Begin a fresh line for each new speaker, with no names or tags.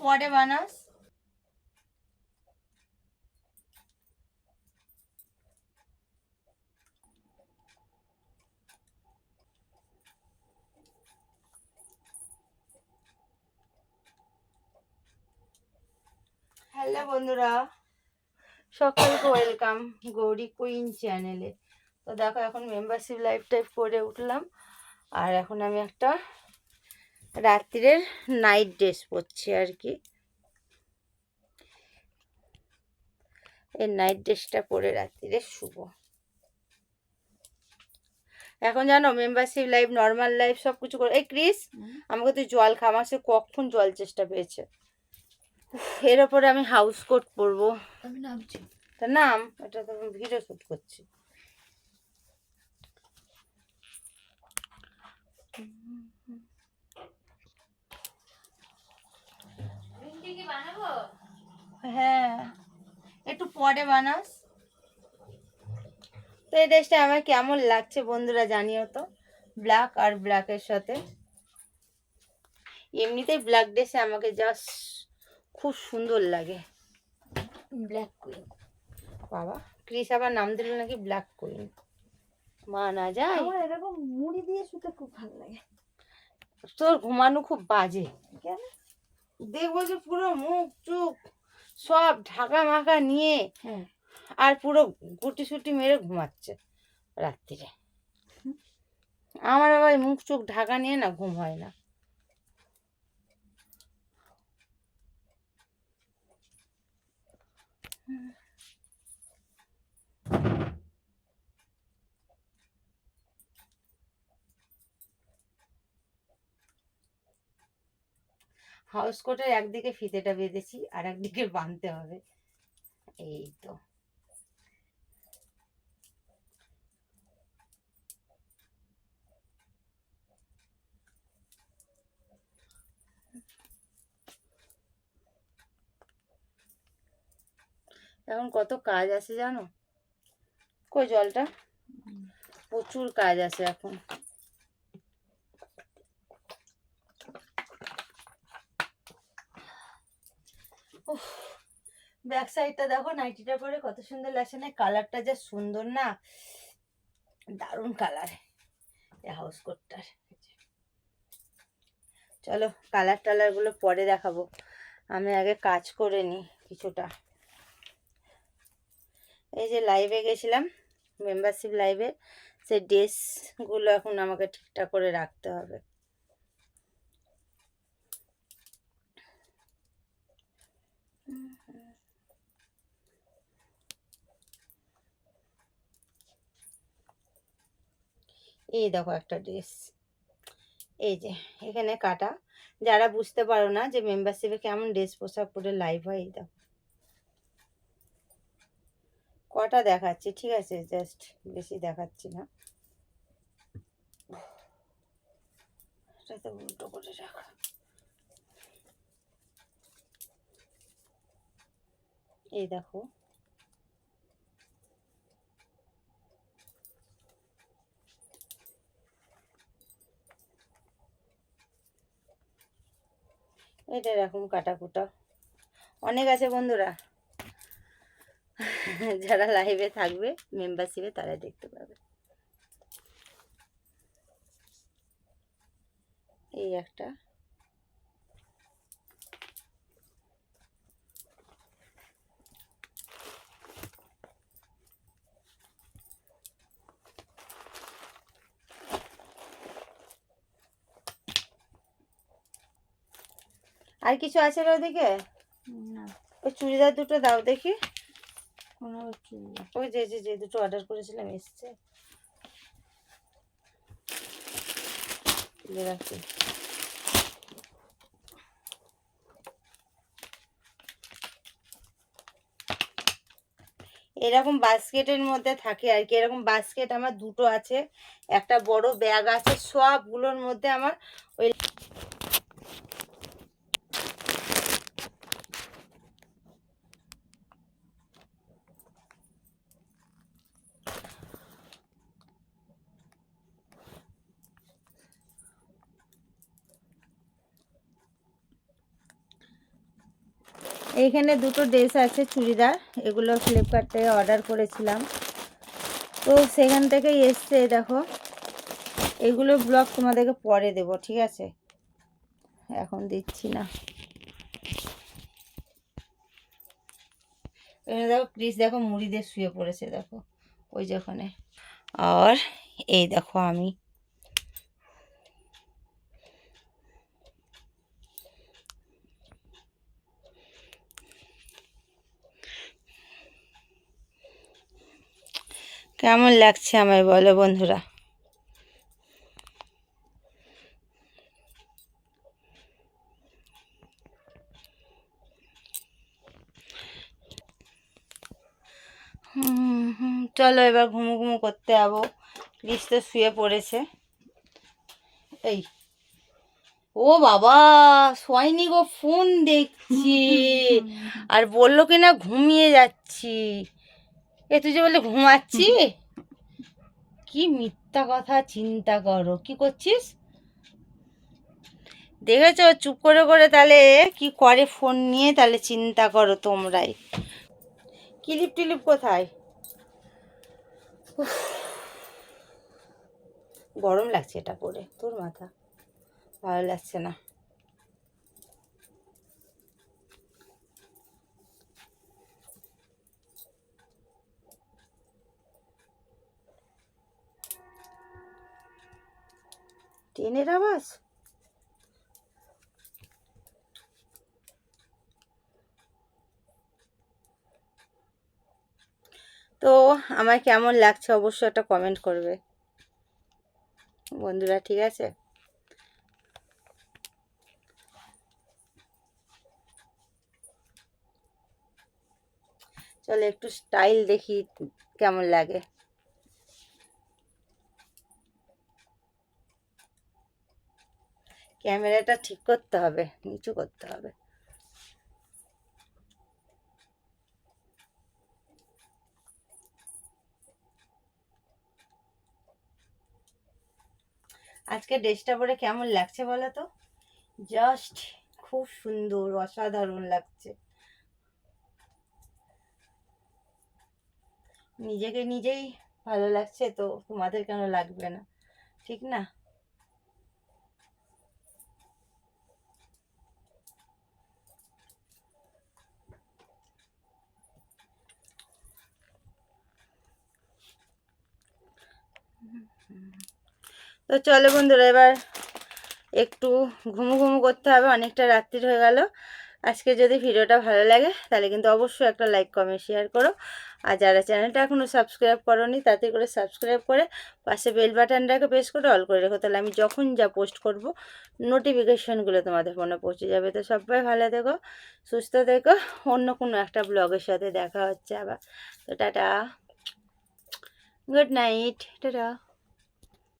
পরে বানাস। হ্যালো বন্ধুরা, সকলকে ওয়েলকাম গৌরী কুইন চ্যানেলে। তো দেখো এখন মেম্বারশিপ লাইভ টাইপ করে উঠলাম, আর এখন আমি একটা রাত্রিরের নাইট ড্রেস পরছি আর কি। এই নাইট ড্রেসটা পরে রাত্রিরে শুভ। এখন জানো মেম্বারশিপ লাইভ, নর্মাল লাইভ সব কিছু করে। এই ক্রিস, আমাকে তুই জল খা, আমার সে কখন জল চেষ্টা পেয়েছে। এর ওপরে আমি হাউস কোট পরবো।
আমি নামছি।
তা নাম, এটা তো ভিডিও শুট করছি। হ্যাঁ, একটু পরে বানাস। তো এই ড্রেসটা আমার কেমন লাগছে বন্ধুরা জানিও তো। ব্ল্যাক আর ব্ল্যাকের সাথে, এমনিতেই ব্ল্যাক ড্রেসে আমাকে জাস্ট খুব সুন্দর লাগে।
Black queen.
বাবা, ক্রিস আবার নাম দিল নাকি ব্ল্যাক কুইন। মা না যায়।
আমার এরকম মুড়ি দিয়ে শুতে খুব ভালো লাগে।
তোর ঘুমানো খুব বাজে।
কেন?
দেখবো যে পুরো মুখ চুখ সব ঢাকা মাকা নিয়ে,
হ্যাঁ,
আর পুরো গুটি সুটি মেরে ঘুমাচ্ছে রাত্রিরে। আমার আবার মুখ চোখ ঢাকা নিয়ে না ঘুম হয় না। হাউস কোটের একদিকে ফিতেটা বেঁধেছি, আর একদিকে বাঁধতে হবে। এই তো। এখন কত কাজ আছে জানো? কই জলটা? প্রচুর কাজ আছে এখন। ব্যাক সাইডটা দেখো, নাইটিটা পরে কত সুন্দর লাগছে না? কালারটা যা সুন্দর না, দারুণ কালার এই হাউস কোটটার। চলো কালার টালার গুলো পরে দেখাবো, আমি আগে কাজ করে নিই কিছুটা। এই যে লাইভে গেছিলাম, মেম্বারশিপ লাইভে, সেই ড্রেসগুলো এখন আমাকে ঠিকঠাক করে রাখতে হবে। এই দেখো একটা ড্রেস, এই যে এখানে কাটা। যারা বুঝতে পারো না যে মেম্বারশিপে কেমন ড্রেস পোশাক পরে লাইভ হয়, এই দেখো কটা দেখাচ্ছি, ঠিক আছে? জাস্ট বেশি দেখাচ্ছি না। এটা তো উল্টো করে রাখা। এই দেখো, এটা এরকম কাটা কুটা অনেক আছে বন্ধুরা। যারা লাইভে থাকবে মেম্বারশিপে তারা দেখতে পাবে। এই একটা, আর কিছু আছে রে ওদিকে?
না,
ওই চুড়িদার দুটো দাও দেখি।
কোনো
ওই যে যে যে দুটো অর্ডার করেছিলাম এসছে, তুলে রাখি। এরকম বাস্কেটের মধ্যে থাকে আর কি। এরকম বাস্কেট আমার দুটো আছে, একটা বড় ব্যাগ আছে, সবগুলোর মধ্যে আমার ওই এইখানে দুটো ড্রেস আছে চুড়িদার, এগুলো ফ্লিপকার্ট থেকে অর্ডার করেছিলাম, তো সেখান থেকেই এসছে। দেখো এগুলো ব্লগ তোমাদেরকে পরে দেব, ঠিক আছে, এখন দিচ্ছি না। এখানে দেখো ক্রিস দেখো মুড়ি দিয়ে শুয়ে পড়েছে, দেখো ওই যে ওখানে। আর এই দেখো আমি কেমন লাগছে আমায় বলো বন্ধুরা। চলো এবার ঘুমু ঘুমু করতে যাবো, ক্রিস তো শুয়ে পড়েছে। এই ও বাবা, শোয়নি গো, ফোন দেখছি আর বললো কিনা ঘুমিয়ে যাচ্ছি। এ তুই যে বললে ঘুমাচ্ছি, কি মিথ্যা কথা, চিন্তা করো কি করছিস। দেখেছো চুপ করে করে তাহলে কি করে ফোন নিয়ে, তাহলে চিন্তা করো তোমরাই। ক্লিপ টিলিপ কোথায়? উফ, গরম লাগছে এটা পরে, তোর মাথা ভালো লাগছে না। ট্রেনের আওয়াজ, তো আমার কেমন লাগছে অবশ্যই একটা কমেন্ট করবে বন্ধুরা, ঠিক আছে। চলো একটু স্টাইল দেখি কেমন লাগে। ক্যামেরাটা ঠিক করতে হবে, নিচু করতে হবে। আজকে ড্রেসটা পরে কেমন লাগছে বলো তো, জাস্ট খুব সুন্দর, অসাধারণ লাগছে। নিজেকে নিজেই ভালো লাগছে, তো তোমাদের কেন লাগবে না, ঠিক না? তো চলো বন্ধুরা, এবার একটু ঘুমু ঘুমু করতে হবে, অনেকটা রাত্রির হয়ে গেল। আজকে যদি ভিডিওটা ভালো লাগে তাহলে কিন্তু অবশ্যই একটা লাইক কমেন্ট শেয়ার করো। আর যারা চ্যানেলটা এখনও সাবস্ক্রাইব করোনি তাতে করে সাবস্ক্রাইব করে পাশে বেল বাটনটাকে প্রেস করে অল করে রেখো, তাহলে আমি যখন যা পোস্ট করব নোটিফিকেশনগুলো তোমাদের ফোনে পৌঁছে যাবে। তো সবাই ভালো থেকো, সুস্থ থেকো, অন্য কোনো একটা ব্লগের সাথে দেখা হচ্ছে আবার। তো টাটা, গুড নাইট, টাটা।